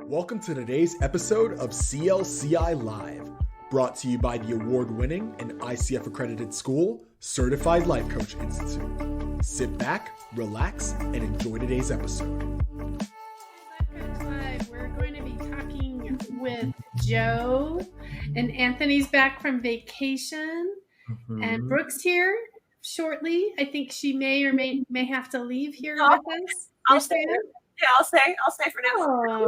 Welcome to today's episode of CLCI Live, brought to you by the award-winning and ICF accredited school, Certified Life Coach Institute. Sit back, relax, and enjoy today's episode. Live, we're going to be talking with Joe, and Anthony's back from vacation, and Brooke's here shortly. I think she may or may have to leave here with us. I'll stay. Yeah, I'll stay for now. I'll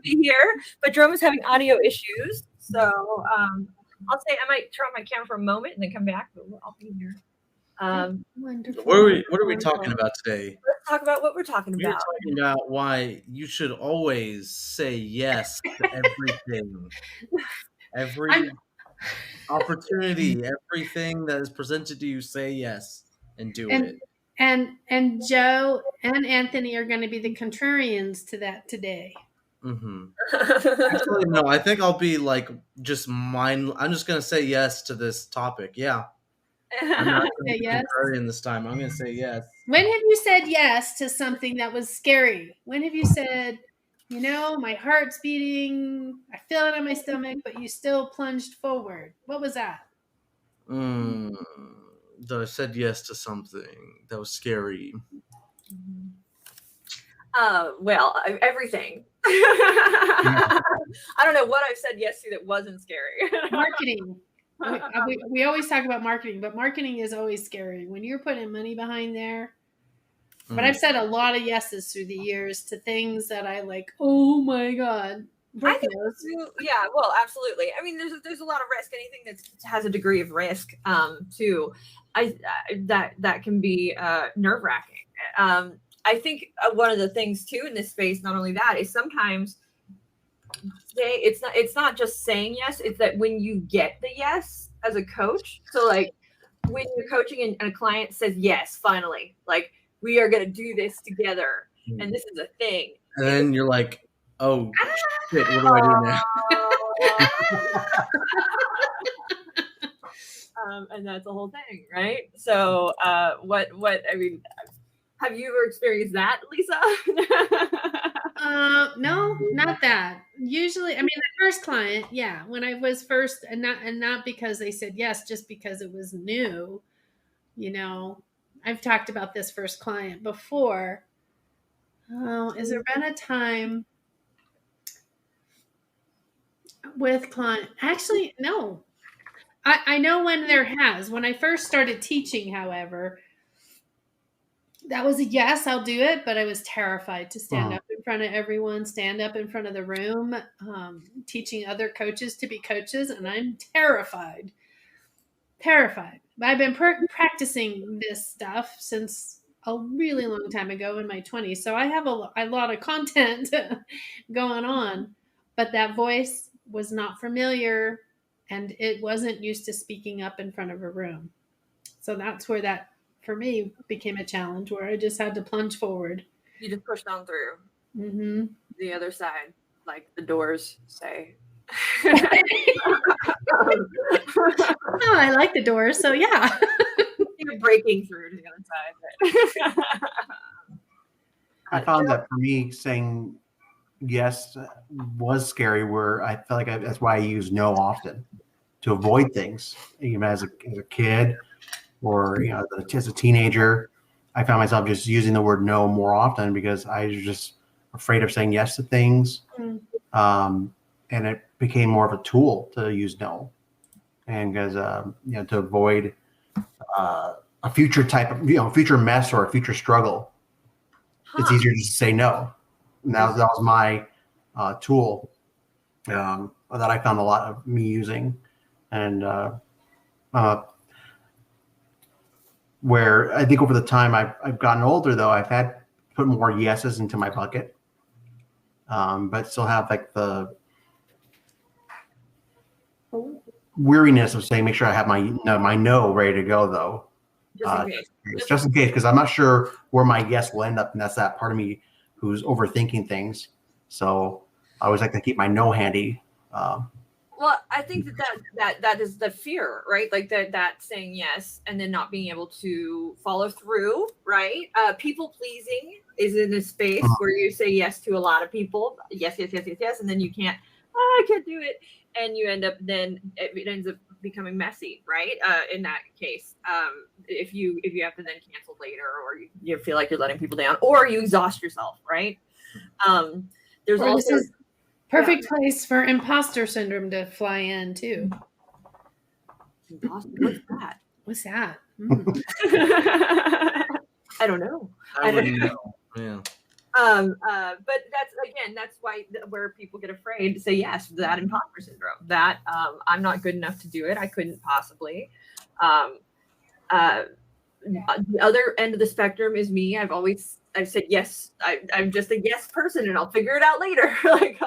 be here, but Jerome is having audio issues, so I'll stay. I might turn on my camera for a moment and then come back, but I'll be here. Wonderful. What are we talking about today? Let's talk about what we're talking We're about. talking about why you should always say yes to everything. Every opportunity, everything that is presented to you, say yes and do it. And Joe and Anthony are going to be the contrarians to that today. Mm-hmm. Actually, no, I think I'll be like I'm just going to say yes to this topic. Yeah. I'm not going to be contrarian this time. I'm going to say yes. When have you said yes to something that was scary? When have you said, my heart's beating, I feel it in my stomach, but you still plunged forward? What was that? That I said yes to something that was scary. Everything. I don't know what I've said yes to that wasn't scary. Marketing. We always talk about marketing, but marketing is always scary when you're putting money behind there. But I've said a lot of yeses through the years to things that I like, oh my God. I think yeah, well, absolutely. I mean, there's a lot of risk. Anything that has a degree of risk, too, that can be nerve-wracking. I think one of the things too in this space, not only that, is sometimes it's not just saying yes. It's that when you get the yes as a coach, so like when you're coaching and a client says yes, finally, like we are going to do this together, and this is a thing, and then you're like, oh shit, what do I do now? And that's the whole thing, right? So what I mean, have you ever experienced that, Lisa? No, not that. Usually, I mean, the first client, yeah, when I was first, and not because they said yes, just because it was new. I've talked about this first client before. Has there been a time with client? Actually, no. I know when there has. When I first started teaching, however, that was a yes, I'll do it, but I was terrified to stand up in front of everyone, stand up in front of the room, teaching other coaches to be coaches, and I'm terrified. But I've been practicing this stuff since a really long time ago in my 20s, so I have a lot of content going on, but that voice was not familiar, and it wasn't used to speaking up in front of a room. So that's where that, for me, became a challenge where I just had to plunge forward. You just pushed on through. Mm-hmm. The other side, like the doors say. Oh, I like the doors, so yeah. You're breaking through to the other side. I found that for me, saying yes was scary, where I felt like that's why I use no often to avoid things. Even as a kid or as a teenager, I found myself just using the word no more often because I was just afraid of saying yes to things. And it became more of a tool to use no. And because, to avoid a future type of, future mess or a future struggle, it's easier just to say no. And that was my tool that I found a lot of me using. And where I think over the time I've gotten older, though, I've had put more yeses into my bucket, but still have like the weariness of saying, make sure I have my no ready to go, though. Just in case, because I'm not sure where my yes will end up, and that's that part of me who's overthinking things. So I always like to keep my no handy. Well, I think that is the fear, right? Like that saying yes and then not being able to follow through, right? People pleasing is in a space where you say yes to a lot of people, yes, and then you can't. Oh, I can't do it, and you end up then it ends up becoming messy, right? In that case, if you have to then cancel later, or you feel like you're letting people down, or you exhaust yourself, right? There's Or also this is perfect place for imposter syndrome to fly in too. what's that? What's that? I don't know. I wouldn't know. Yeah. But that's why where people get afraid to say yes, that imposter syndrome, that I'm not good enough to do it. I couldn't possibly. The other end of the spectrum is me. I've said yes. I'm just a yes person, and I'll figure it out later. Like,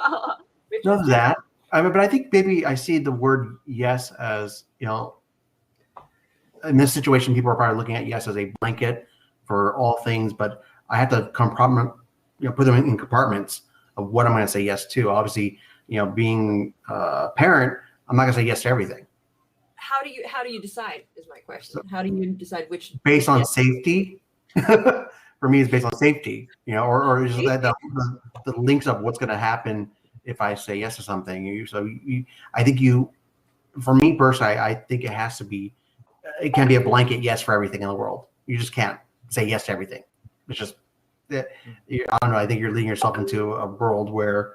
Not that. But I think maybe I see the word yes as, in this situation, people are probably looking at yes as a blanket for all things, but I have to put them in compartments of what I'm going to say yes to. Obviously, being a parent, I'm not going to say yes to everything. How do you decide is my question. How do you decide which? Based on safety. For me, it's based on safety, or just the links of what's going to happen if I say yes to something. I think for me personally, I think it can be a blanket yes for everything in the world. You just can't say yes to everything. It's just, I don't know. I think you're leading yourself into a world where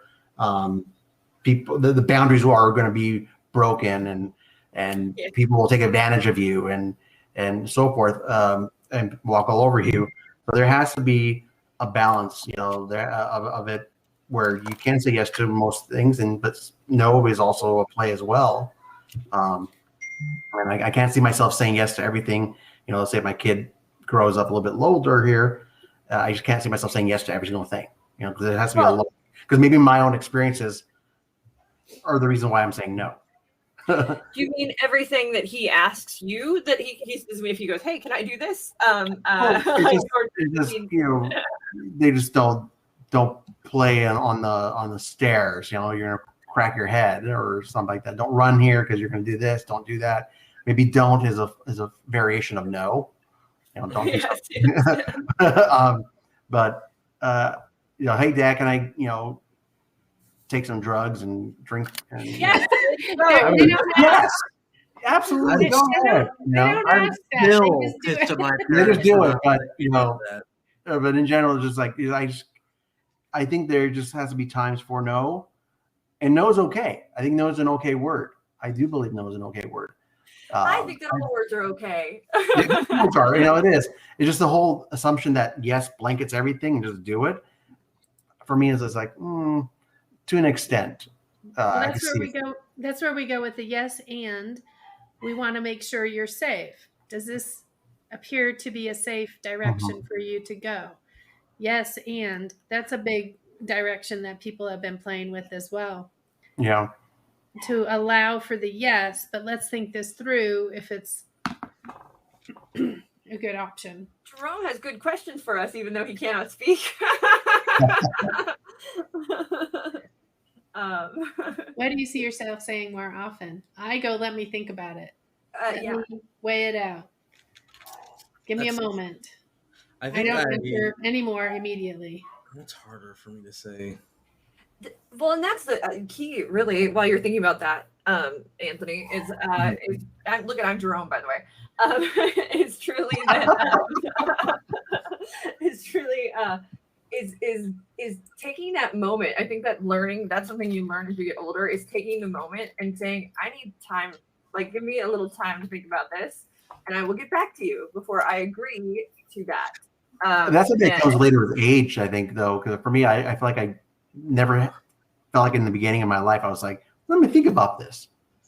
people, the boundaries are going to be broken, and people will take advantage of you and so forth, and walk all over you. So there has to be a balance, of it, where you can say yes to most things, but no is also a play as well. And I can't see myself saying yes to everything. Let's say if my kid grows up a little bit older here, I just can't see myself saying yes to every single thing. Because it has to be because maybe my own experiences are the reason why I'm saying no. Do you mean everything that he asks you that he says if he goes, hey, can I do this? They just don't play on the stairs. You're gonna crack your head or something like that. Don't run here because you're gonna do this. Don't do that. Maybe don't is a variation of no. Don't do something. But hey, Dad, can I take some drugs and drink? And, yes. Yes. Absolutely. Go ahead. I'm still pissed at my They just do it, but that. but in general, just like I think there just has to be times for no, and no is okay. I think no is an okay word. I do believe no is an okay word. I think that all words are okay. Words are, it is. It's just the whole assumption that yes blankets everything and just do it. For me, is like to an extent. That's where we go. That's where we go with the yes, and we want to make sure you're safe. Does this appear to be a safe direction for you to go? Yes, and that's a big direction that people have been playing with as well. Yeah. To allow for the yes, but let's think this through if it's a good option. Jerome has good questions for us, even though he cannot speak. What do you see yourself saying more often? I go, let me think about it. Let me weigh it out. Give me a moment. I don't answer anymore immediately. That's harder for me to say. Well, and that's the key, really, while you're thinking about that, Anthony, is I'm Jerome, by the way. It's truly that it's truly is taking that moment. I think that that's something you learn as you get older, is taking the moment and saying, I need time, like give me a little time to think about this, and I will get back to you before I agree to that. That's something that comes later with age, I think, though, because for me, I feel like I never felt like in the beginning of my life, I was like, let me think about this.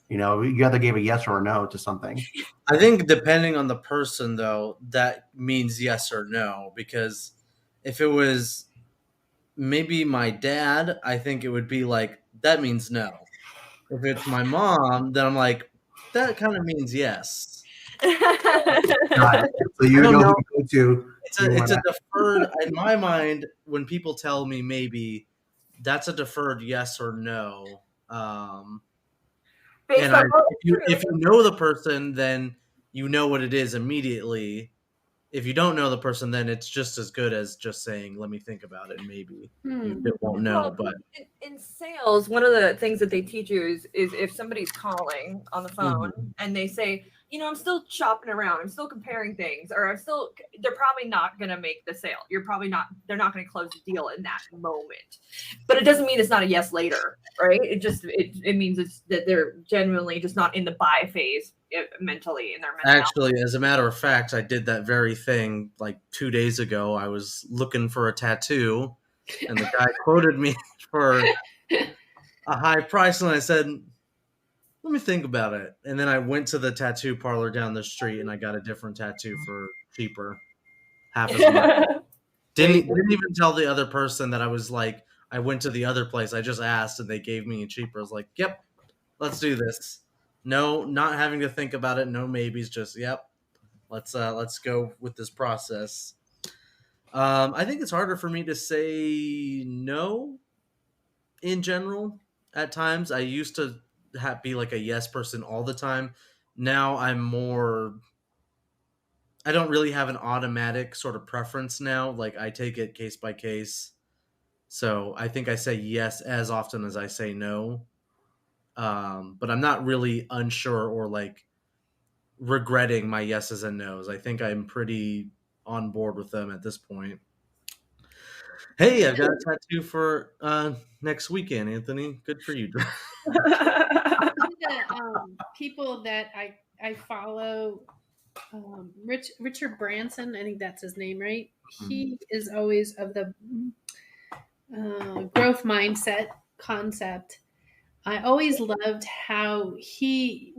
You either gave a yes or a no to something. I think depending on the person, though, that means yes or no. Because if it was maybe my dad, I think it would be like, that means no. If it's my mom, then I'm like, that kind of means yes. So you know it's a deferred, in my mind, when people tell me maybe, that's a deferred yes or no. Based on if you know the person, then you know what it is immediately. If you don't know the person, then it's just as good as just saying, "Let me think about it." Maybe you won't know. But in sales, one of the things that they teach you is if somebody's calling on the phone and they say, I'm still shopping around, I'm still comparing things, or they're probably not going to make the sale. They're not going to close the deal in that moment. But it doesn't mean it's not a yes later, right? It means that they're genuinely just not in the buy phase mentally in their mentality. Actually, as a matter of fact, I did that very thing like 2 days ago. I was looking for a tattoo, and the guy quoted me for a high price, and I said, "Let me think about it." And then I went to the tattoo parlor down the street, and I got a different tattoo for cheaper, half as much. Didn't even tell the other person that I went to the other place. I just asked, and they gave me a cheaper. I was like, "Yep, let's do this." No, not having to think about it. No maybes. Just yep. Let's go with this process. I think it's harder for me to say no in general. At times, I used to be like a yes person all the time. Now I'm more. I don't really have an automatic sort of preference now. Like I take it case by case. So I think I say yes as often as I say no. But I'm not really unsure or like regretting my yeses and nos. I think I'm pretty on board with them at this point. Hey, I've got a tattoo for next weekend, Anthony. Good for you. One of the people that I follow, Richard Branson, I think that's his name, right? He is always of the growth mindset concept. I always loved how he,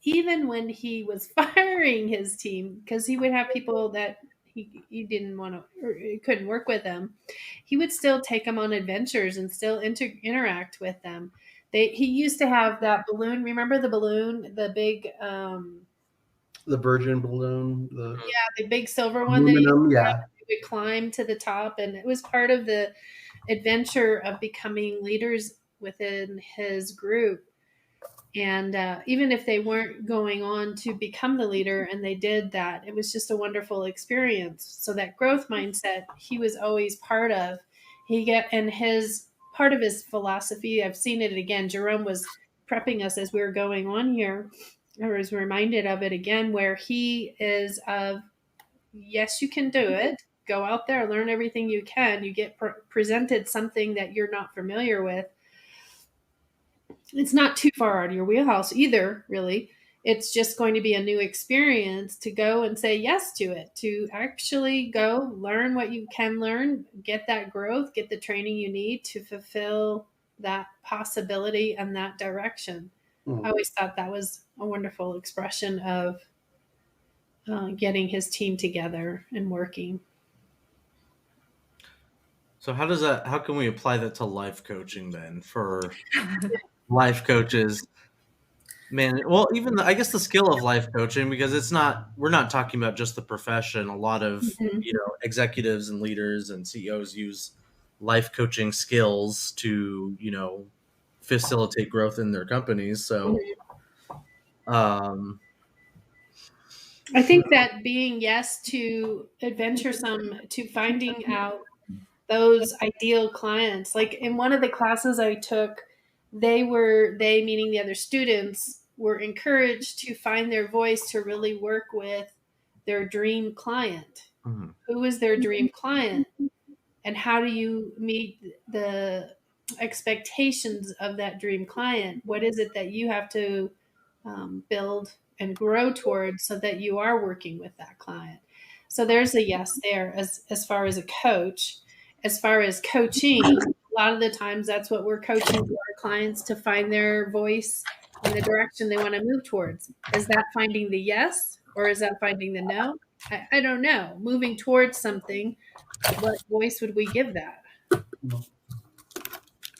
even when he was firing his team, because he would have people that he didn't want to or couldn't work with them, he would still take them on adventures and still interact with them. He used to have that balloon. Remember the balloon, the big the Virgin balloon, the big silver one aluminum, that he would climb to the top, and it was part of the adventure of becoming leaders within his group. And even if they weren't going on to become the leader and they did that, it was just a wonderful experience. So that growth mindset, he was always part of. And his part of his philosophy, I've seen it again. Jerome was prepping us as we were going on here. I was reminded of it again, where he is of, yes, you can do it. Go out there, learn everything you can. You get presented something that you're not familiar with. It's not too far out of your wheelhouse either, really. It's just going to be a new experience to go and say yes to it, to actually go learn what you can learn, get that growth, get the training you need to fulfill that possibility and that direction. I always thought that was a wonderful expression of getting his team together and working. So how can we apply that to life coaching then for life coaches? Man, well, even I guess the skill of life coaching, because we're not talking about just the profession. A lot of executives and leaders and CEOs use life coaching skills to facilitate growth in their companies. So I think that being yes to adventuresome, to finding out those ideal clients, like in one of the classes I took, they meaning the other students, were encouraged to find their voice, to really work with their dream client. Who is their dream client, and how do you meet the expectations of that dream client? What is it that you have to build and grow towards so that you are working with that client? So there's a yes there as far as a coach. As far as coaching, a lot of the times that's what we're coaching our clients, to find their voice in the direction they want to move towards. Is that finding the yes, or is that finding the no? I don't know. Moving towards something, what voice would we give that?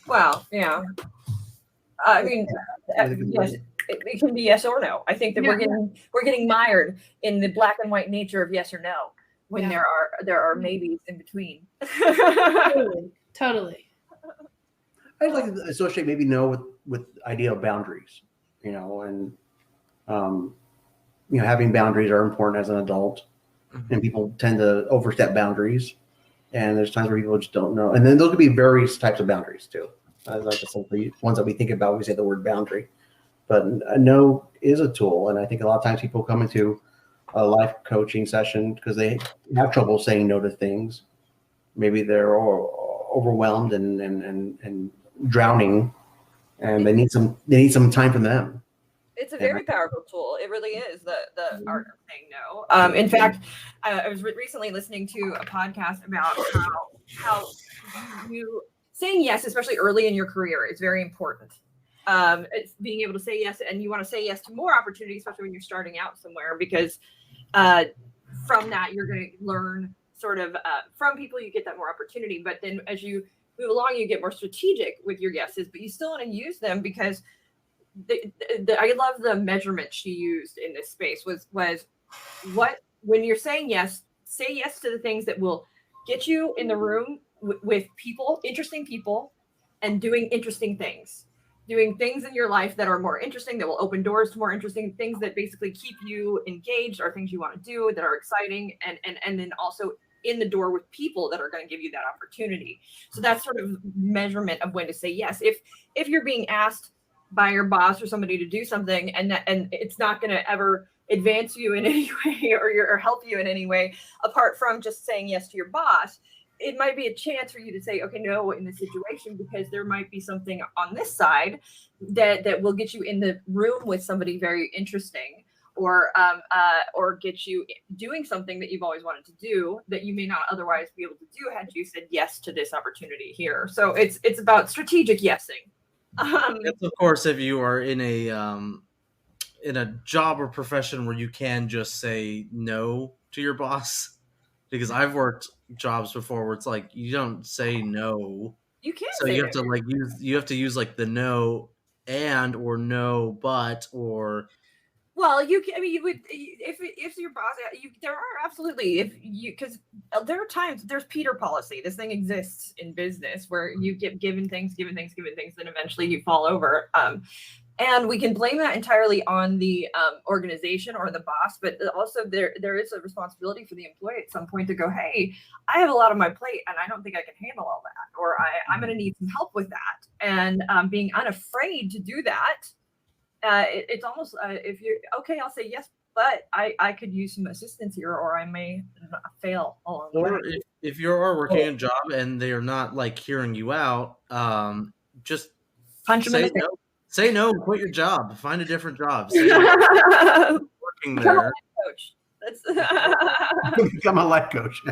Well, yeah. I mean, yes, it can be yes or no. I think that we're getting mired in the black and white nature of yes or no, when there are maybes in between. Totally. I'd like to associate maybe no with ideal boundaries. and having boundaries are important as an adult, and people tend to overstep boundaries. And there's times where people just don't know. And then there could be various types of boundaries too. Like I said, the ones that we think about when we say the word boundary. But a no is a tool. And I think a lot of times people come into a life coaching session because they have trouble saying no to things. Maybe they're overwhelmed and drowning, and they need some time from them. It's a very powerful tool. It really is the art of saying no. In fact, I was recently listening to a podcast about how you saying yes, especially early in your career, is very important. It's being able to say yes, and you want to say yes to more opportunities, especially when you're starting out somewhere, because from that you're going to learn sort of from people. You get that more opportunity, but then as you move along, you get more strategic with your yeses, but you still want to use them because. I love the measurement she used in this space was what, when you're saying yes, say yes to the things that will get you in the room with people, interesting people, and doing interesting things, doing things in your life that are more interesting, that will open doors to more interesting things, that basically keep you engaged, or things you want to do that are exciting, and then also in the door with people that are going to give you that opportunity. So that's sort of measurement of when to say yes. If you're being asked by your boss or somebody to do something, and it's not going to ever advance you in any way or help you in any way, apart from just saying yes to your boss, it might be a chance for you to say, okay, no, in this situation, because there might be something on this side that will get you in the room with somebody very interesting, or get you doing something that you've always wanted to do that you may not otherwise be able to do had you said yes to this opportunity here. So it's about strategic yesing. It's, of course, if you are in a job or profession where you can just say no to your boss, because I've worked jobs before where it's like you don't say no. You can't. So you have to use like the no and or no but or. Well, you can. I mean, you would if your boss. There are absolutely because there are times there's Peter policy. This thing exists in business where you get given things, then eventually you fall over. And we can blame that entirely on the organization or the boss, but also there is a responsibility for the employee at some point to go, hey, I have a lot on my plate and I don't think I can handle all that, or I'm going to need some help with that. And being unafraid to do that. It's almost if you're okay, I'll say yes, but I could use some assistance here, or I may fail along the way. Or if you are working a job and they are not like hearing you out, just punch them in the face. No. Say no, quit your job, find a different job. Say no, working there. Coach. Become a life coach.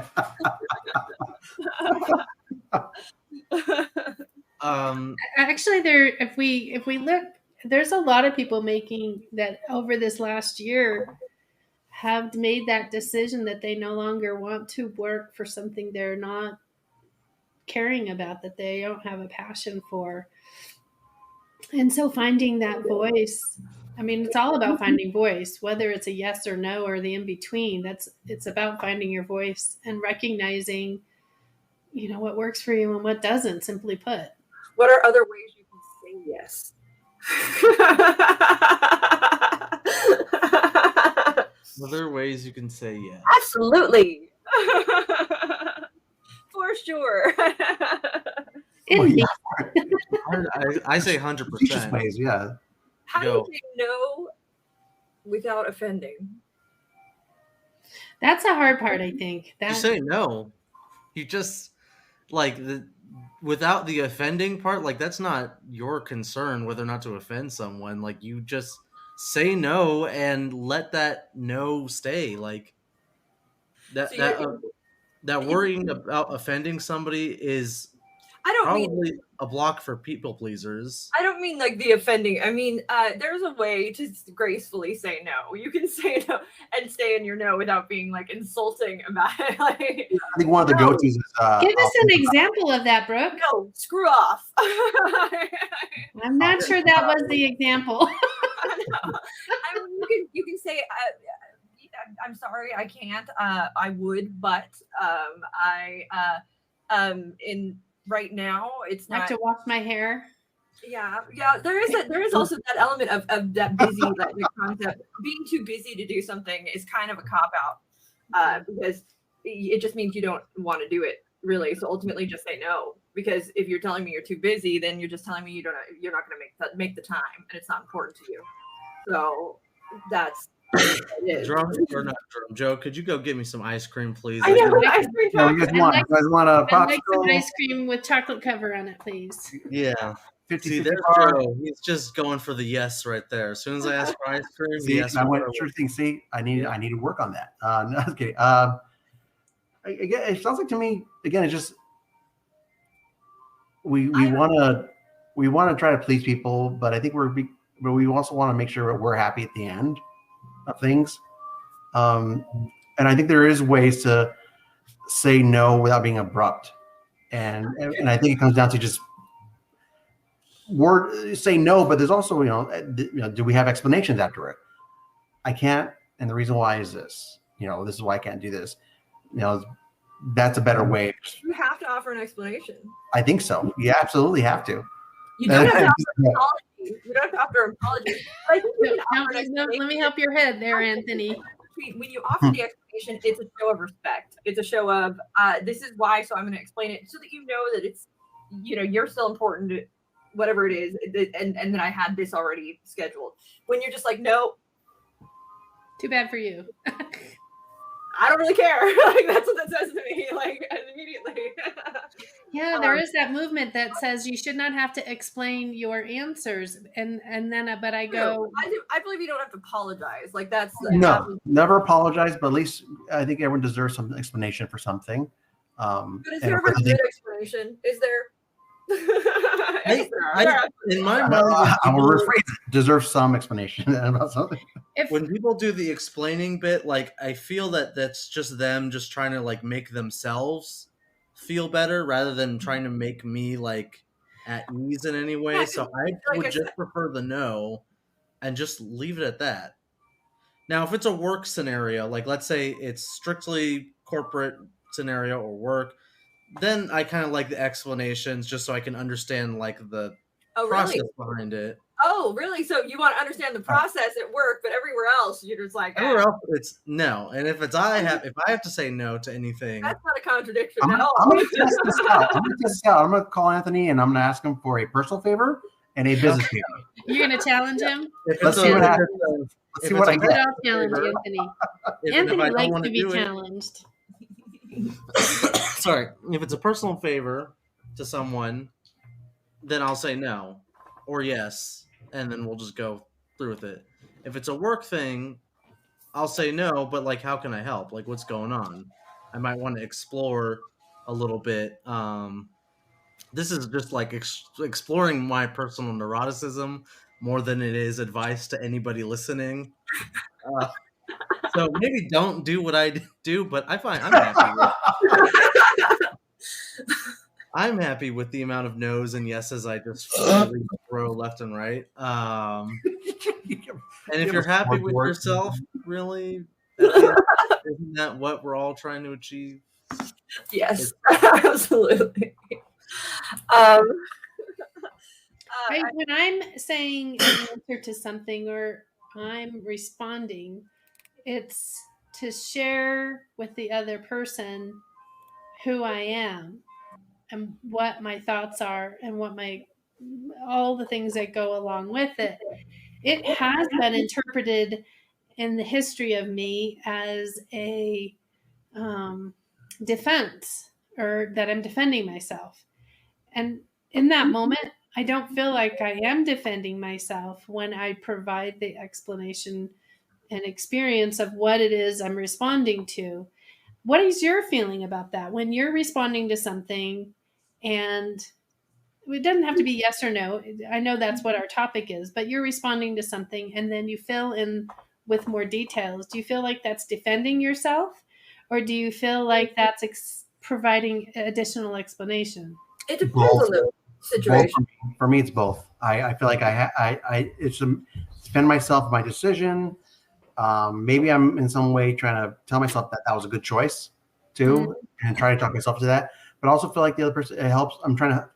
Actually, if we look, there's a lot of people making that over this last year have made that decision that they no longer want to work for something they're not caring about, that they don't have a passion for. And so finding that voice, I mean, it's all about finding voice, whether it's a yes or no or the in-between. It's about finding your voice and recognizing, what works for you and what doesn't, simply put. What are other ways you can say yes? Other ways you can say yes. Absolutely. For sure. Well, yeah. I say 100%. Ways, yeah. How do you say no without offending? That's a hard part, I think. You say no. You just without the offending part, like that's not your concern whether or not to offend someone. Like you just say no and let that no stay. Like that worrying about offending somebody is probably a block for people pleasers. I don't mean like the offending. I mean, there's a way to gracefully say no. You can say no and stay in your no without being like insulting about it. Like, I think one of the go-tos is give us an example of that, Brooke. No, screw off. I'm not sure that was the example. I mean, you can say, I'm sorry, I can't. I would, but in right now it's I have not to wash my hair. Yeah. There is also that element of that busy, like the concept. Being too busy to do something is kind of a cop out, because it just means you don't want to do it really. So ultimately, just say no. Because if you're telling me you're too busy, then you're just telling me you're not going to make the time, and it's not important to you. So that's what it is. Drum or not drum, Joe? Could you go get me some ice cream, please? I know ice cream. No, you guys want a I'd like some popsicle? ice cream with chocolate cover on it, please. Yeah. 50, See, 50 there's bar. Joe. He's just going for the yes right there. As soon as I ask for ice cream, See, yes. I went sure thing. See, I need to work on that. No, I'm kidding. Again, it sounds like to me again. It's just we want to try to please people, but I think but we also want to make sure we're happy at the end of things. And I think there is ways to say no without being abrupt, and I think it comes down to just say no, but there's also do we have explanations after it? I can't, and the reason why is this. This is why I can't do this. That's a better way. You have to offer an explanation. I think so. You absolutely have to. You don't have to offer an apology. You don't have to offer an apology. But I think you can offer an No, let me explanation. help your head there, Anthony. When you offer the explanation, it's a show of respect. It's a show of this is why, so I'm going to explain it so that you know that it's you're still important to whatever it is, and then I had this already scheduled. When you're just like, no, Too bad for you. I don't really care. Like that's what that says to me. Like immediately. Yeah, there is that movement that says you should not have to explain your answers, and then but I go. I believe you don't have to apologize. Like that's No, never apologize, but at least I think everyone deserves some explanation for something. But is there ever a good explanation? Is there? In my mind, I will rephrase it. Deserves some explanation about something. When people do the explaining bit, like I feel that's just them just trying to like make themselves feel better rather than trying to make me like at ease in any way. Yeah, so I would just prefer the no and just leave it at that. Now, if it's a work scenario, like let's say it's strictly corporate scenario or work, then I kind of like the explanations just so I can understand like the process behind it. Oh, really? So you want to understand the process at work, but everywhere else you're just like everywhere else it's no. And if I have to say no to anything, that's not a contradiction I'm at all. gonna test this out. I'm gonna call Anthony and I'm gonna ask him for a personal favor and a business favor. You're gonna challenge him? Let's see what happens. Let's see what I get. I'll challenge Anthony. Anthony likes to be challenged. Sorry, if it's a personal favor to someone, then I'll say no or yes, and then we'll just go through with it. If it's a work thing, I'll say no, but like, how can I help? Like, what's going on? I might want to explore a little bit. This is just like exploring my personal neuroticism more than it is advice to anybody listening. So maybe don't do what I do, but I'm happy. I'm happy with the amount of no's and yeses I just throw left and right. And if you're happy with yourself, really, isn't that what we're all trying to achieve? Yes, absolutely. When I'm saying an answer to something or I'm responding, it's to share with the other person who I am and what my thoughts are and what all the things that go along with it. It has been interpreted in the history of me as a defense, or that I'm defending myself. And in that moment, I don't feel like I am defending myself when I provide the explanation and experience of what it is I'm responding to. What is your feeling about that? When you're responding to something, and it doesn't have to be yes or no. I know that's what our topic is, but you're responding to something and then you fill in with more details. Do you feel like that's defending yourself, or do you feel like that's providing additional explanation? It depends on the situation. For me, it's both. I feel like it's to defend myself, my decision. Maybe I'm in some way trying to tell myself that was a good choice too, and try to talk myself to that. But I also feel like the other person, it helps. I'm trying to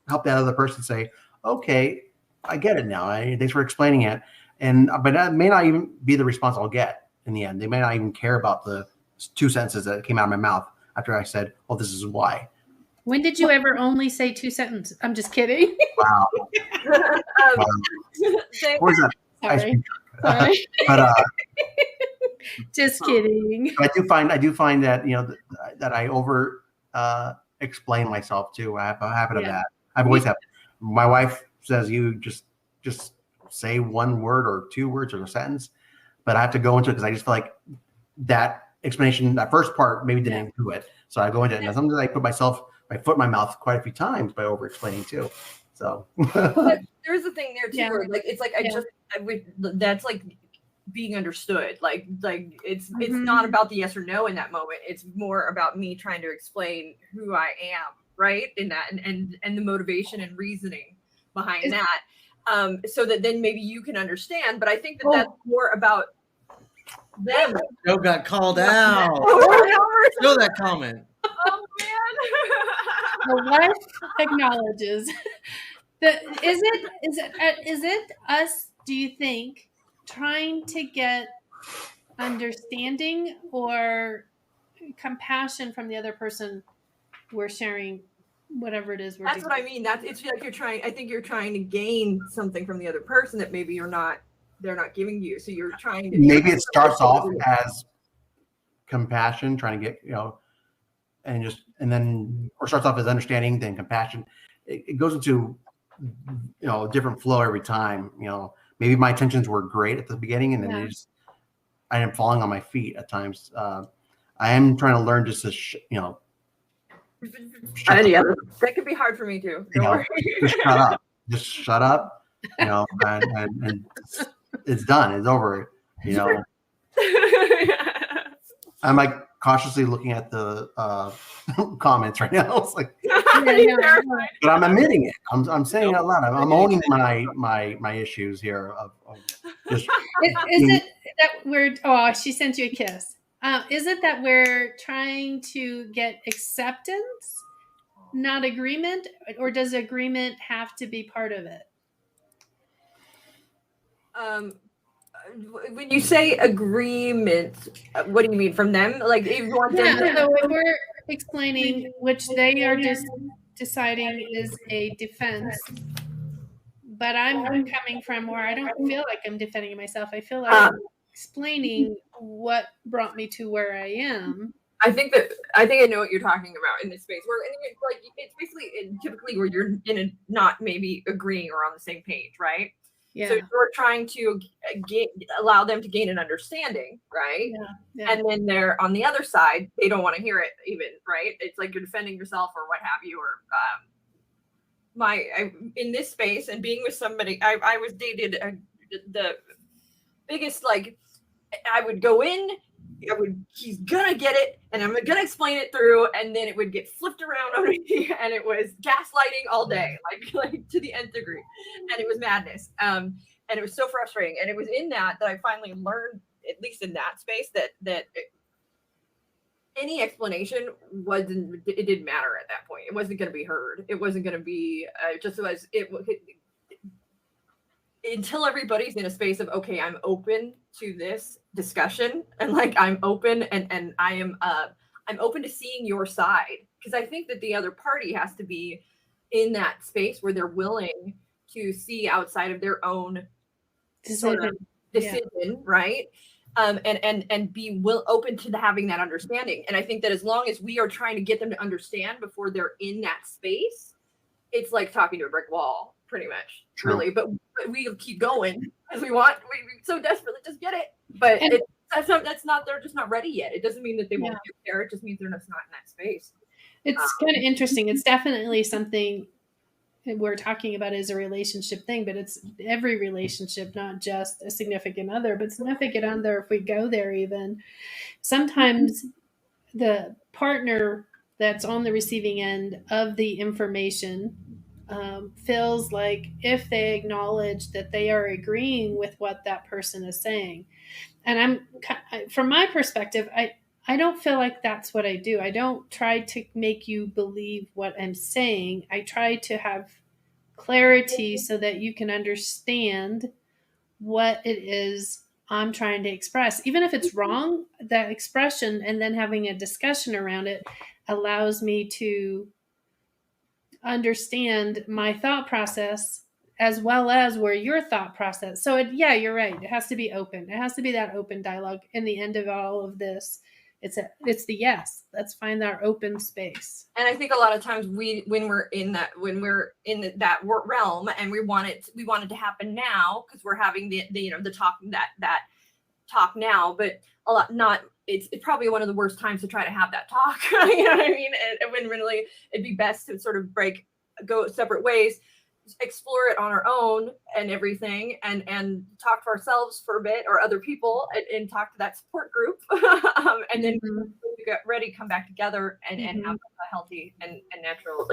help that other person say, okay, I get it now. Thanks for explaining it. But that may not even be the response I'll get in the end. They may not even care about the 2 sentences that came out of my mouth after I said, "Oh, this is why." When did you ever only say 2 sentences? I'm just kidding. Wow. Where's that ice Sorry. cream? Sorry. But Just kidding. I do find that that I over explain myself too. I have a habit of Yeah. that. I've always had. My wife says you just say one word or 2 words or a sentence, but I have to go into it because I just feel like that explanation, that first part, maybe didn't do it. So I go into it, and sometimes I put my foot in my mouth quite a few times by over explaining too. So But there's a thing there too, Yeah. where like it's like that's like being understood. Like it's not about the yes or no in that moment. It's more about me trying to explain who I am, right? In that and the motivation and reasoning behind that. So that then maybe you can understand. But I think that that's more about them. Joe got called out. Show that comment. Oh man. The wife acknowledges. Is it us, do you think, trying to get understanding or compassion from the other person we're sharing whatever it is we're That's doing? what I mean. It's like I think you're trying to gain something from the other person that maybe they're not giving you. So you're trying to maybe it starts off as compassion, trying to get and then starts off as understanding, then compassion. It goes into a different flow every time. Maybe my intentions were great at the beginning, and then I am falling on my feet at times. I am trying to learn just to that could be hard for me too. Don't worry. Just shut up. And it's done. It's over. I'm like cautiously looking at the comments right now. It's like, but I'm admitting it. I'm saying it out loud. I'm owning my issues here of just. Is it that we're? Oh, she sent you a kiss. Is it that we're trying to get acceptance, not agreement, or does agreement have to be part of it? When you say agreement, what do you mean from them? Like, if you want them to- so if we're explaining which they are just deciding is a defense, but I'm coming from where I don't feel like I'm defending myself. I feel like I'm explaining what brought me to where I am. I think I know what you're talking about in this space where it's basically typically where you're not maybe agreeing or on the same page, right? Yeah. So you're trying to allow them to gain an understanding, right? Yeah. And then they're on the other side, they don't want to hear it even, right? It's like you're defending yourself or what have you, or in this space and being with somebody, I was dated the biggest, like, I would go in, he's gonna get it, and I'm gonna explain it through, and then it would get flipped around on me, and it was gaslighting all day, like to the nth degree, and it was madness. And it was so frustrating. And it was in that I finally learned, at least in that space, that any explanation it didn't matter at that point. It wasn't going to be heard. It wasn't going to be just as it until everybody's in a space of, okay, I'm open to this discussion, and like I'm open and I'm open to seeing your side, because I think that the other party has to be in that space where they're willing to see outside of their own sort of decision, right? And be open to having that understanding. And I think that as long as we are trying to get them to understand before they're in that space, it's like talking to a brick wall, pretty much. True. Really. But we keep going because we so desperately just get it. But that's not, they're just not ready yet. It doesn't mean that they won't get there. It just means they're just not in that space. It's kind of interesting. It's definitely something we're talking about as a relationship thing, but it's every relationship, not just a significant other, but significant other. If we go there, even sometimes the partner that's on the receiving end of the information feels like if they acknowledge that they are agreeing with what that person is saying. And from my perspective, I don't feel like that's what I do. I don't try to make you believe what I'm saying. I try to have clarity so that you can understand what it is I'm trying to express. Even if it's wrong, that expression and then having a discussion around it allows me to understand my thought process as well as where your thought process. So yeah, you're right. It has to be open. It has to be that open dialogue. In the end of all of this, it's the yes. Let's find our open space. And I think a lot of times when we're in that realm and we want it to happen now because we're having the talk that talk now, but a lot not. It's probably one of the worst times to try to have that talk. You know what I mean? And when really it'd be best to sort of go separate ways, explore it on our own and everything, and talk to ourselves for a bit or other people and talk to that support group, and then when we get ready, come back together and have a healthy and natural,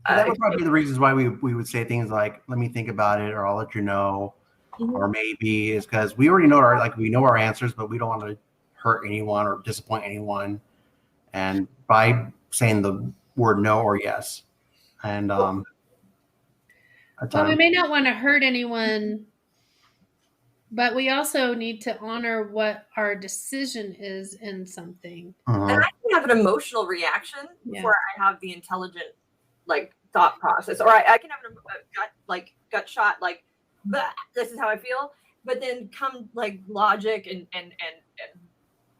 that would probably be the reasons why we would say things like, "Let me think about it," or "I'll let you know," or maybe is because we already know we know our answers, but we don't want to hurt anyone or disappoint anyone, and by saying the word no or yes, and well, we may not want to hurt anyone, but we also need to honor what our decision is in something. And I can have an emotional reaction before I have the intelligent thought process, or I can have a gut shot, this is how I feel, but then come logic and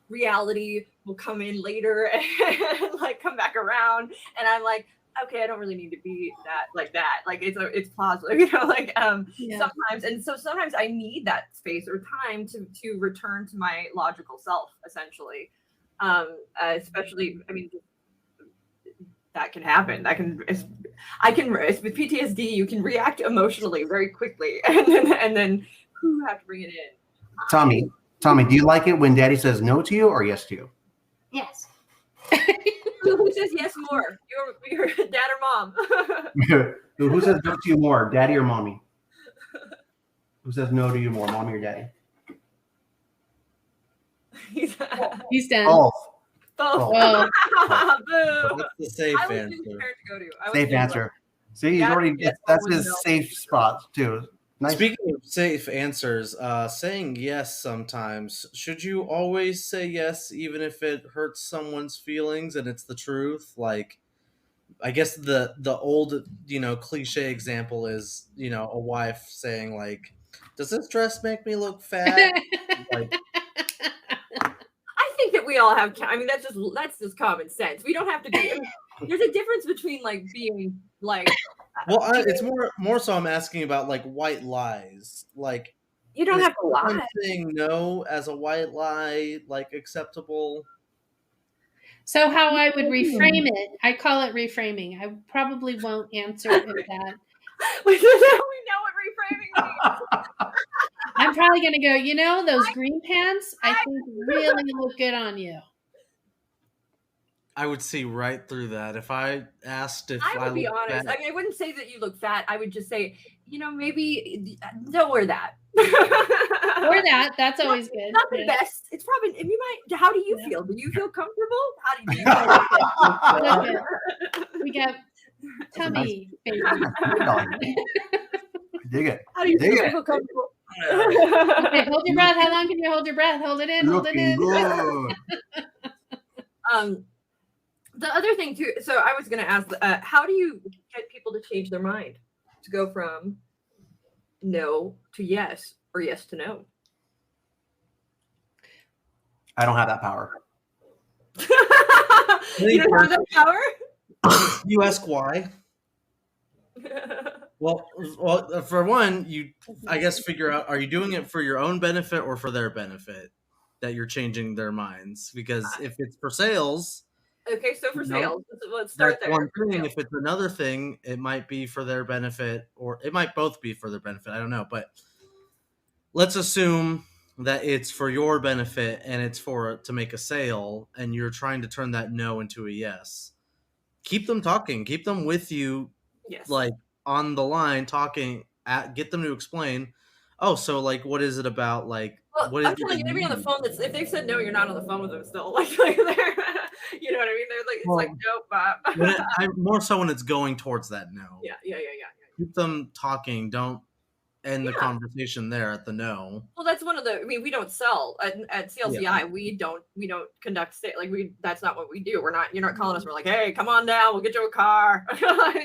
reality will come in later and come back around, and I'm like, okay, I don't really need to be that. It's plausible, sometimes. And so sometimes I need that space or time to return to my logical self, essentially. Especially, that can happen. With PTSD, you can react emotionally very quickly, and then have to bring it in. Tommy, do you like it when Daddy says no to you or yes to you? Yes. Who says yes more? Your dad or mom? Who says no to you more, Daddy or Mommy? Who says no to you more, Mommy or Daddy? He's done. Both. Oh. Boo. That's the safe answer. Safe answer. See, he's already. That's his safe spot too. Nice. Speaking of safe answers, saying yes sometimes, should you always say yes even if it hurts someone's feelings and it's the truth? I guess the old, cliche example is, a wife saying does this dress make me look fat? I think that we all have, that's just common sense. We don't have to be, there's a difference between being well, it's more so I'm asking about white lies. You don't have to lie. Saying no as a white lie acceptable? So how I would reframe it, I call it reframing. I probably won't answer it with that. We know what reframing means. I'm probably going to go, those green pants, I think really look good on you. I would see right through that. If I asked if I would be honest. Fat. I wouldn't say that you look fat. I would just say, maybe don't wear that. Wear that. That's always good. Not the best. It's probably, how do you feel? Do you feel comfortable? How do you feel? We got tummy, baby. Dig it. How do you feel comfortable? Okay, hold your breath. How long can you hold your breath? Hold it in. Hold it in. Good. The other thing too. So I was going to ask, how do you get people to change their mind to go from no to yes or yes to no? I don't have that power. You don't have that power? You ask why? Well, for one, I guess figure out, are you doing it for your own benefit or for their benefit that you're changing their minds? Because if it's for sales. Okay, so for sales, let's start there. One thing. If it's another thing, it might be for their benefit, or it might both be for their benefit. I don't know, but let's assume that it's for your benefit and it's to make a sale, and you're trying to turn that no into a yes. Keep them talking. Keep them with you, yes. On the line talking. Get them to explain. Oh, so what is it about? What is I'm telling you, they'd be on the phone. If they've said no, you're not on the phone with them still. They're. You know what I mean? They're it's nope. More so when it's going towards that no. Yeah. keep them talking. Don't end the Yeah. conversation there at the no. Well, that's one of the. I mean, we don't sell at CLCI. Yeah. We don't conduct like we. That's not what we do. We're not. You're not calling us. We're like, hey, come on down. We'll get you a car. It's not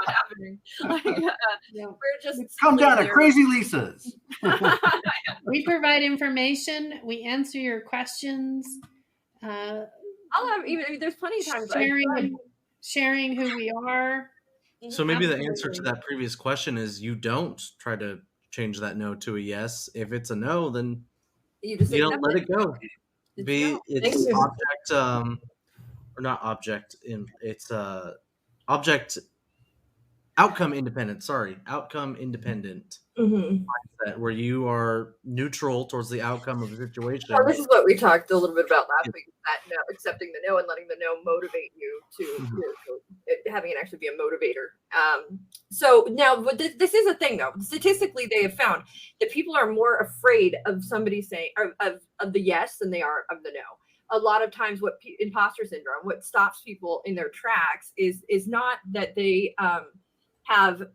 happening. Like, we're just Come down to there. Crazy Lisa's. We provide information. We answer your questions. I'll have even. There's plenty of times Sharing who we are. So maybe the answer to Absolutely. that previous question is you don't try to change that no to a yes. If it's a no, then you just you don't accept let it go. It's It's you. object or not object in it's object outcome independent. Sorry, outcome independent. Mhm. That where you are neutral towards the outcome of the situation. Well, this is what we talked a little bit about last week. That no, accepting the no and letting the no motivate you to having it actually be a motivator. So now, but this is a thing though. Statistically, they have found that people are more afraid of somebody saying of the yes than they are of the no. A lot of times, what imposter syndrome, what stops people in their tracks is not that they have.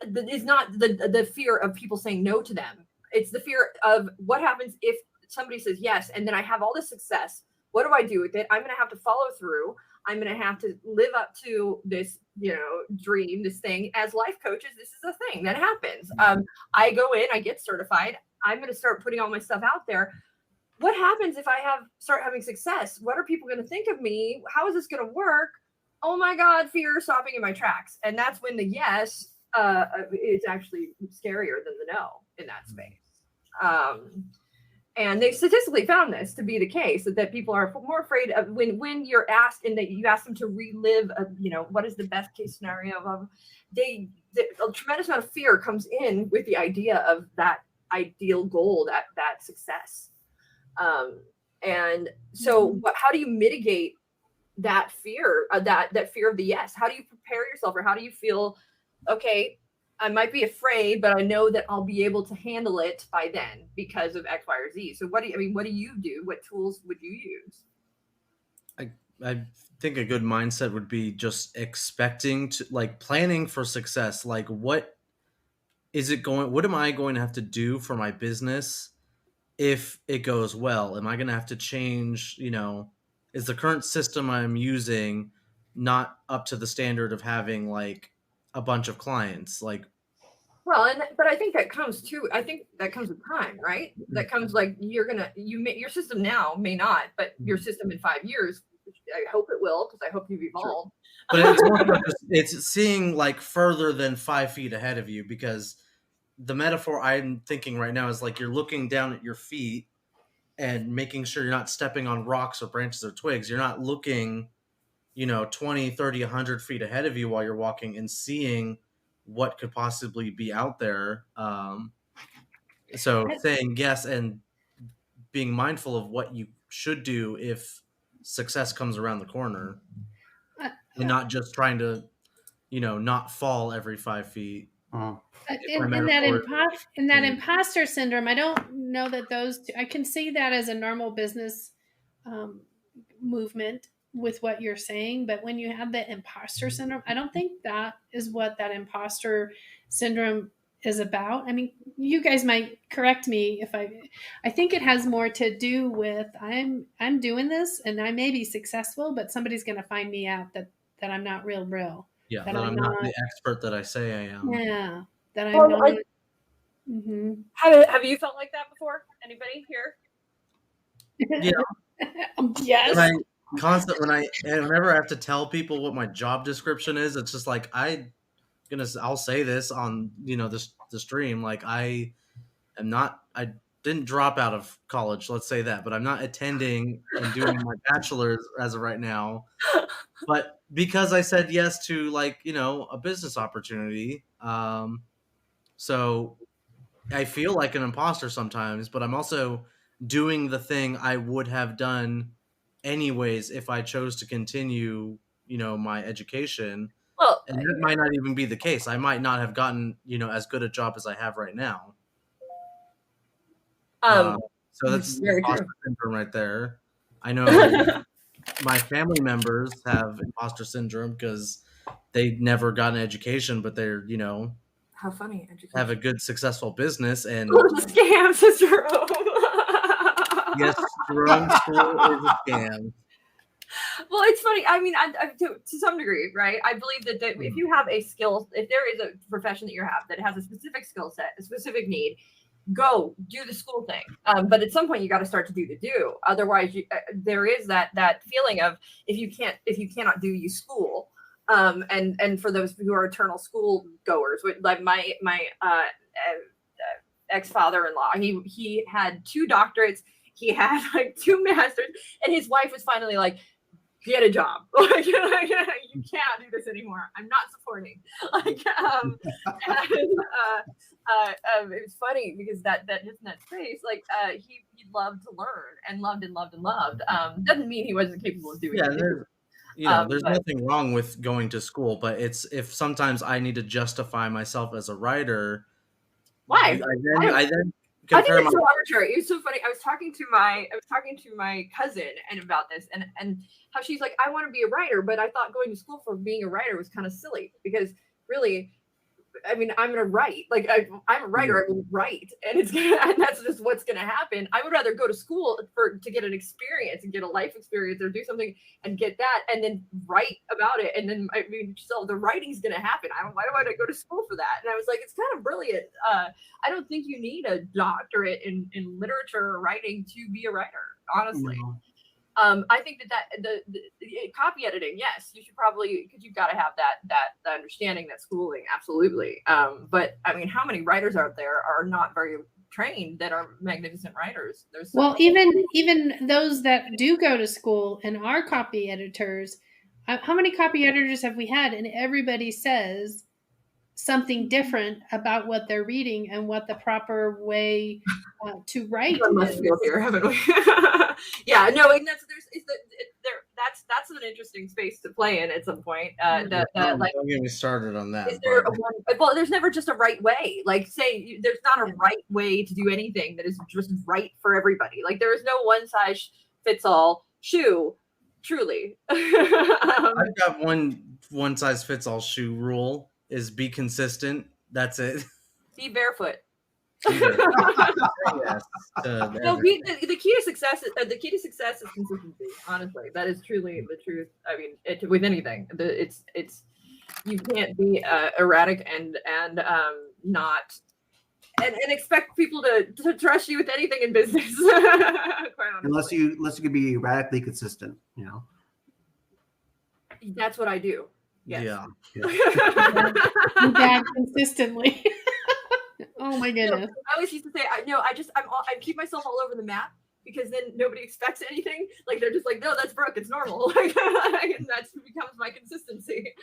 Is not the fear of people saying no to them. It's the fear of what happens if somebody says yes, and then I have all this success. What do I do with it? I'm going to have to follow through. I'm going to have to live up to this, dream, this thing. As life coaches, this is a thing that happens. I go in, I get certified. I'm going to start putting all my stuff out there. What happens if I start having success? What are people going to think of me? How is this going to work? Oh my God, fear stopping in my tracks. And that's when the yes it's actually scarier than the no in that space. And they statistically found this to be the case, that people are more afraid of when you're asked and that you ask them to relive, what is the best case scenario of a tremendous amount of fear comes in with the idea of that ideal goal, that success. And so how do you mitigate that fear, that fear of the yes? How do you prepare yourself, or how do you feel? Okay, I might be afraid, but I know that I'll be able to handle it by then because of X, Y, or Z. So what do you do? What tools would you use? I think a good mindset would be just expecting to planning for success. Like what am I going to have to do for my business if it goes well? Am I going to have to change, is the current system I'm using not up to the standard of having a bunch of clients? Well, but I think that comes with time, right? That comes your system now may not, but your system in 5 years, I hope it will, because I hope you've evolved. Sure. But it's more it's seeing further than 5 feet ahead of you, because the metaphor I'm thinking right now is you're looking down at your feet and making sure you're not stepping on rocks or branches or twigs. You're not looking 20, 30, 100 feet ahead of you while you're walking and seeing what could possibly be out there. So saying yes and being mindful of what you should do if success comes around the corner, and not just trying to, not fall every 5 feet. In that imposter syndrome, I don't know that those two, I can see that as a normal business movement with what you're saying, but when you have the imposter syndrome, I don't think that is what that imposter syndrome is about. I mean, you guys might correct me if I think it has more to do with I'm doing this and I may be successful, but somebody's going to find me out that I'm not real. Yeah, that I'm not the expert that I say I am. Yeah, that I'm not. Mm-hmm. Have you felt like that before? Anybody here? Yeah. Yes. Whenever I have to tell people what my job description is, it's just I'll say this on the stream. I didn't drop out of college, let's say that, but I'm not attending and doing my bachelor's as of right now. But because I said yes to a business opportunity, so I feel like an imposter sometimes, but I'm also doing the thing I would have done anyways if I chose to continue, my education. Well, and that might not even be the case. I might not have gotten, as good a job as I have right now. So that's imposter syndrome right there. I know my family members have imposter syndrome because they never got an education, but they're, How funny. have a good, successful business. And Scams is true. yes, Jerome School is a scam. Well, it's funny. I mean, to some degree, right? I believe that if you have a skill, if there is a profession that you have that has a specific skill set, a specific need, go do the school thing. But at some point, you got to start to do the do. Otherwise, there is that feeling of if you cannot do, you school. And for those who are eternal school goers, like my ex-father-in-law, he had 2 doctorates, he had like 2 masters, and his wife was finally like, get a job. Like, you can't do this anymore. I'm not supporting. Like, it was funny because that just in that space, like, he loved to learn and loved. Doesn't mean he wasn't capable of doing it. There's nothing wrong with going to school, but it's if sometimes I need to justify myself as a writer. Why? I then I think it's so arbitrary. It was so funny. I was talking to my cousin and about this and how she's like, I want to be a writer, but I thought going to school for being a writer was kind of silly because really, I mean, I'm gonna write. Like I'm a writer. I will write, and that's just what's gonna happen. I would rather go to school to get an experience and get a life experience, or do something and get that, and then write about it. And then so the writing's gonna happen. Why do I go to school for that? And I was like, it's kind of brilliant. I don't think you need a doctorate in literature or writing to be a writer, honestly. No. I think that the copy editing, yes, you should probably, because you've got to have that understanding, that schooling, absolutely. But I mean, how many writers out there are not very trained that are magnificent writers? Even those that do go to school and are copy editors, how many copy editors have we had? And everybody says something different about what they're reading and what the proper way to write is. Here, haven't we? Yeah, no, and that's an interesting space to play in at some point. Don't get me started on that. Well, there's never just a right way. Like, say, there's not a right way to do anything that is just right for everybody. Like, there is no one size fits all shoe. Truly, I've got one size fits all shoe rule. Is be consistent. That's it. Be barefoot. Yes. No, the key to success. The key to success is consistency. Honestly, that is truly the truth. I mean, with anything, it's you can't be erratic and not and expect people to trust you with anything in business. unless you can be radically consistent. That's what I do. Yes. Yeah. Bad consistently. Oh my goodness. I always used to say, I keep myself all over the map because then nobody expects anything. Like, they're just like, no, that's Brooke. It's normal. Like, and that becomes my consistency.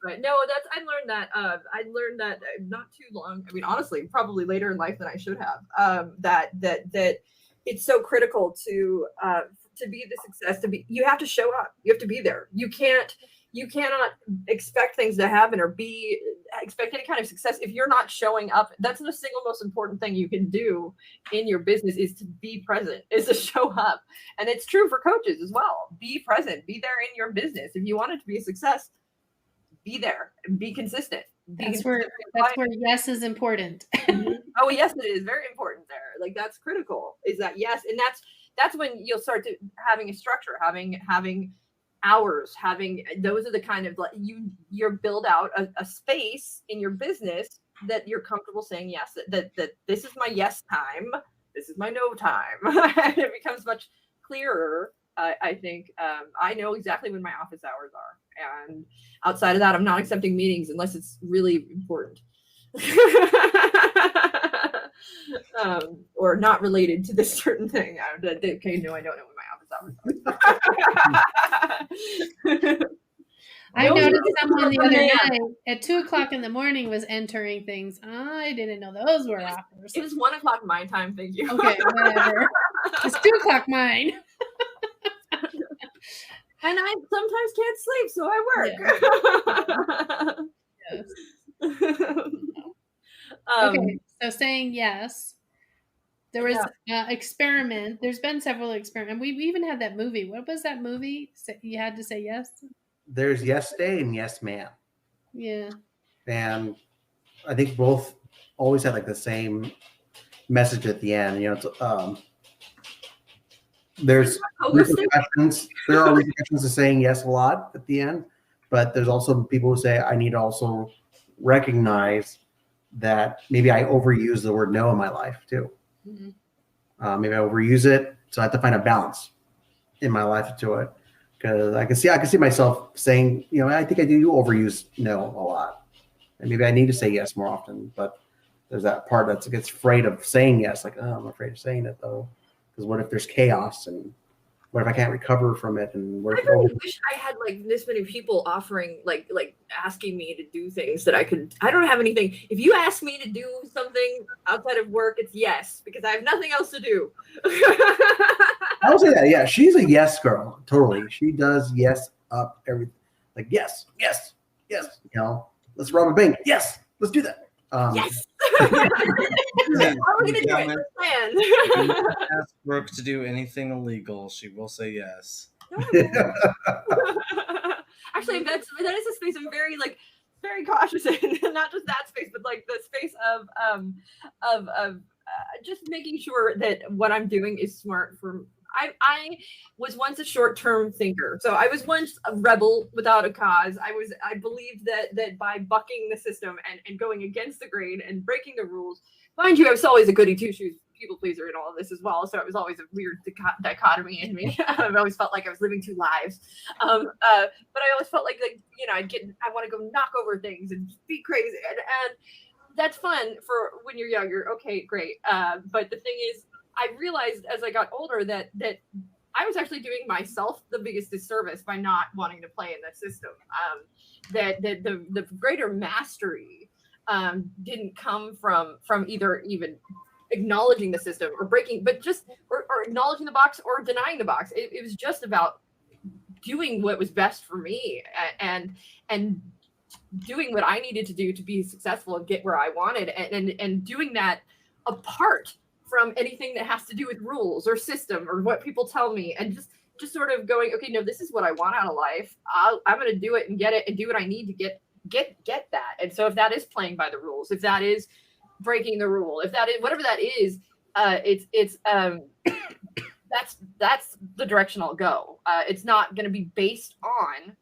Right. No, I learned that not too long. I mean, honestly, probably later in life than I should have. That it's so critical to be the success. You have to show up. You have to be there. You cannot expect things to happen or expect any kind of success if you're not showing up. That's the single most important thing you can do in your business, is to be present, is to show up. And it's true for coaches as well. Be present, be there in your business. If you want it to be a success, be there, be consistent. That's where yes is important. Oh, yes, it is very important there. Like, that's critical, is that yes. And that's when you'll start to having a structure, having hours, those are the kind of, you're build out a space in your business that you're comfortable saying yes, that this is my yes time, this is my no time. It becomes much clearer. I think I know exactly when my office hours are, and outside of that, I'm not accepting meetings unless it's really important. Or not related to this certain thing. Okay, no, I don't know when my office hours are. I noticed someone the other night at 2:00 in the morning was entering things. I didn't know those were offers. It was 1:00 my time. Thank you. Okay, whatever. It's 2:00 mine. And I sometimes can't sleep, so I work. Yeah. Yes. Okay, so saying yes. There was experiment. There's been several experiments. We even had that movie. What was that movie? You had to say yes. there's yes stay and yes ma'am. Yeah. And I think both always had like the same message at the end. You know, it's, there's repercussions. There are repercussions to saying yes a lot at the end, but there's also people who say I need to also recognize that maybe I overuse the word no in my life too. Mm-hmm. Maybe I overuse it, so I have to find a balance in my life to it. Because I can see myself saying, you know, I think I do overuse no a lot, and maybe I need to say yes more often. But there's that part that gets afraid of saying yes, like, oh, I'm afraid of saying it though, because what if there's chaos, and what if I can't recover from it, and what if I really wish I had like this many people offering, like asking me to do things that I could. I don't have anything. If you ask me to do something outside of work, it's yes, because I have nothing else to do. I would say that, yeah, she's a yes girl, totally. She does yes up everything, like yes, yes, yes. You know, let's rob a bank. Yes, let's do that. Yes. How are we gonna do it? Let's plan. Ask Brooke to do anything illegal, she will say yes. Actually, that is a space I'm very cautious in. Not just that space, but like the space of just making sure that what I'm doing is smart for. I was once a short-term thinker, so I was once a rebel without a cause. I believed that by bucking the system and going against the grain and breaking the rules. Mind you, I was always a goody two-shoes people pleaser in all of this as well, so it was always a weird dichotomy in me. I've always felt like I was living two lives, but I always felt like you know I want to go knock over things and be crazy, and that's fun for when you're younger. Okay, great, but the thing is, I realized as I got older that I was actually doing myself the biggest disservice by not wanting to play in that system. That the greater mastery didn't come from either even acknowledging the system or breaking, but just or acknowledging the box or denying the box. It was just about doing what was best for me and doing what I needed to do to be successful and get where I wanted, and doing that apart from anything that has to do with rules or system or what people tell me, and just sort of going, okay, no, this is what I want out of life. I'm going to do it and get it and do what I need to get that. And so if that is playing by the rules, if that is breaking the rule, if that is whatever that is, it's that's the direction I'll go. It's not going to be based on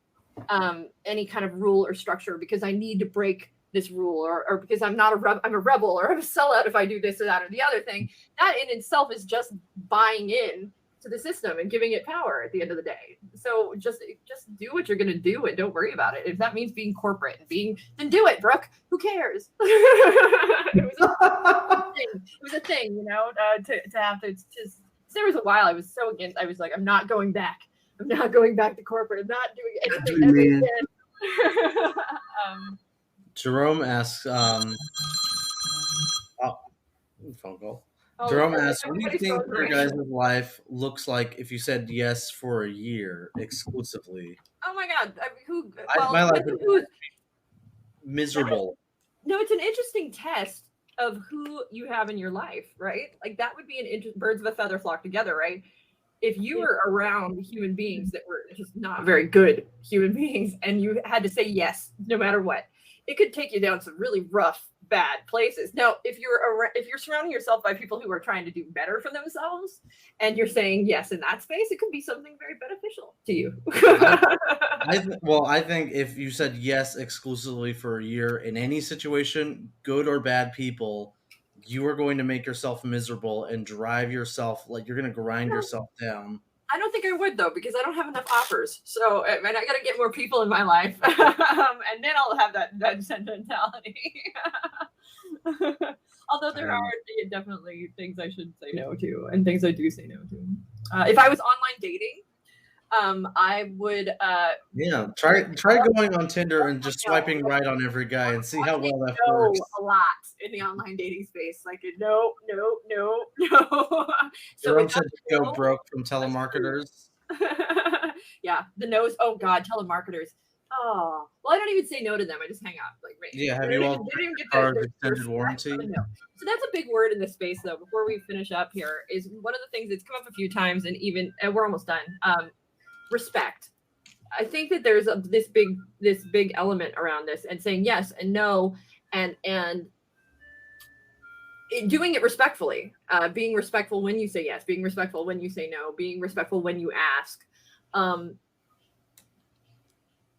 any kind of rule or structure because I need to break this rule or because I'm a rebel or I'm a sellout if I do this or that or the other thing. That in itself is just buying in to the system and giving it power at the end of the day. So just do what you're gonna do and don't worry about it. If that means being corporate and then do it, Brooke. Who cares? It was a thing, you know, to have to just. There was a while I was so against. I was like, I'm not going back. I'm not going back to corporate. I'm not doing anything ever again. Jerome asks, phone call. Jerome asks, what do you think your guys' life looks like if you said yes for a year exclusively? Oh my God. My life is miserable. No, it's an interesting test of who you have in your life, right? Like that would be birds of a feather flock together, right? If you were around human beings that were just not very good human beings and you had to say yes no matter what, it could take you down some really rough, bad places. Now, if you're surrounding yourself by people who are trying to do better for themselves, and you're saying yes in that space, it could be something very beneficial to you. I think if you said yes exclusively for a year in any situation, good or bad people, you are going to make yourself miserable and drive yourself like you're going to grind yourself down. I don't think I would though, because I don't have enough offers. So I got to get more people in my life, and then I'll have that sentimentality. Although there are definitely things I should say no to, and things I do say no to. If I was online dating, I would. Try going on Tinder and just swiping right on every guy and see how well that works. A lot in the online dating space, like no. So Jerome said to go broke from telemarketers. Yeah, the no's. Oh God, telemarketers. Oh, well, I don't even say no to them. I just hang up. Like, have you all card extended warranty? So that's a big word in this space, though. Before we finish up here, is one of the things that's come up a few times, and we're almost done. Respect. I think that there's this big element around this, and saying yes and no, and doing it respectfully, being respectful when you say yes, being respectful when you say no, being respectful when you ask.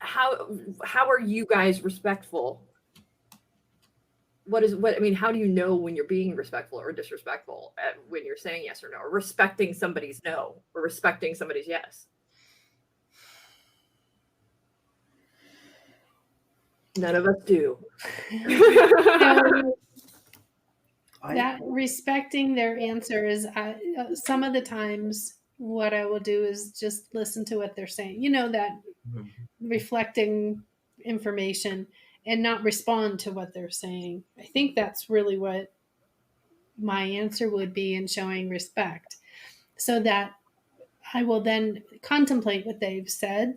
How are you guys respectful? How do you know when you're being respectful or disrespectful when you're saying yes or no, or respecting somebody's no, or respecting somebody's yes? None of us do. That respecting their answer is some of the times what I will do is just listen to what they're saying. That reflecting information and not respond to what they're saying. I think that's really what my answer would be in showing respect, so that I will then contemplate what they've said.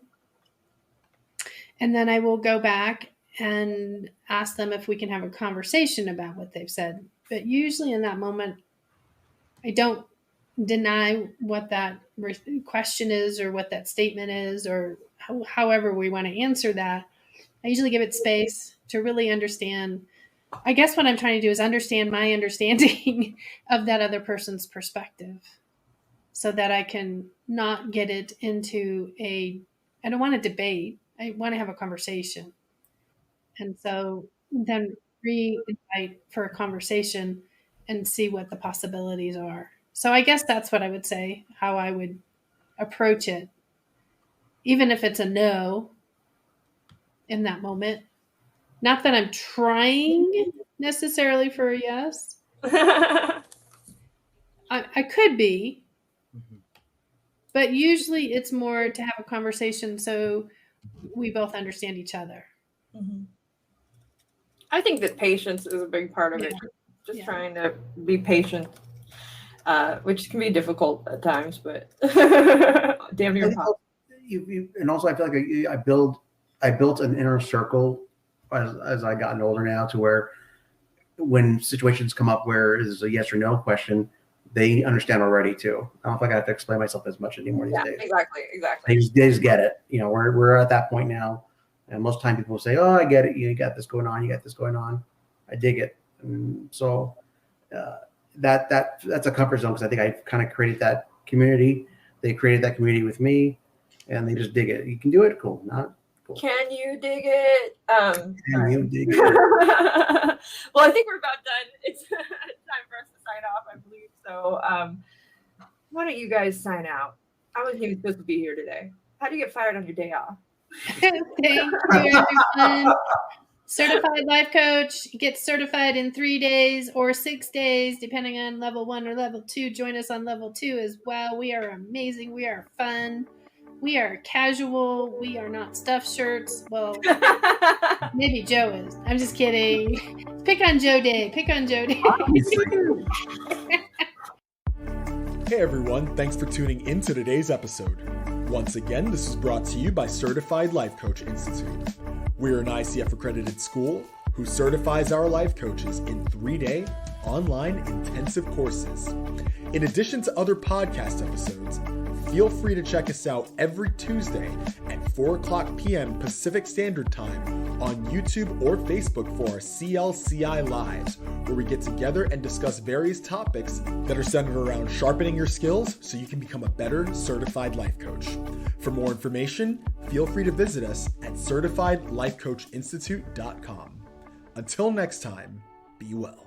And then I will go back and ask them if we can have a conversation about what they've said. But usually in that moment, I don't deny what that question is or what that statement is, or however we want to answer that. I usually give it space to really understand. I guess what I'm trying to do is understand my understanding of that other person's perspective, so that I can not get it into I don't want to debate. I want to have a conversation. And so then re-invite for a conversation and see what the possibilities are. So I guess that's what I would say, how I would approach it. Even if it's a no in that moment. Not that I'm trying necessarily for a yes. I could be. But usually it's more to have a conversation so we both understand each other. Mm-hmm. I think that patience is a big part of it. Just trying to be patient, which can be difficult at times, but damn near impossible. And also, I feel like I built an inner circle as I gotten older now, to where when situations come up where it's a yes or no question, they understand already too. I don't think I have to explain myself as much anymore these days. Exactly. They just get it. We're at that point now, and most time people say, "Oh, I get it. You got this going on. You got this going on." I dig it, and so that's a comfort zone, because I think I kind of created that community. They created that community with me, and they just dig it. You can do it, cool. Not cool. Can you dig it? Can you dig it? Well, I think we're about done. It's time for us to sign off, I believe. So why don't you guys sign out? I wasn't even supposed to be here today. How do you get fired on your day off? Thank you, everyone. Certified life coach. You get certified in 3 days or 6 days, depending on level 1 or level 2. Join us on level 2 as well. We are amazing. We are fun. We are casual. We are not stuffed shirts. Well, maybe Joe is. I'm just kidding. Pick on Joe Day. Hey everyone, thanks for tuning in to today's episode. Once again, this is brought to you by Certified Life Coach Institute. We're an ICF accredited school who certifies our life coaches in 3-day online intensive courses. In addition to other podcast episodes, feel free to check us out every Tuesday at 4:00 p.m. Pacific Standard Time on YouTube or Facebook for our CLCI Lives, where we get together and discuss various topics that are centered around sharpening your skills so you can become a better certified life coach. For more information, feel free to visit us at certifiedlifecoachinstitute.com. Until next time, be well.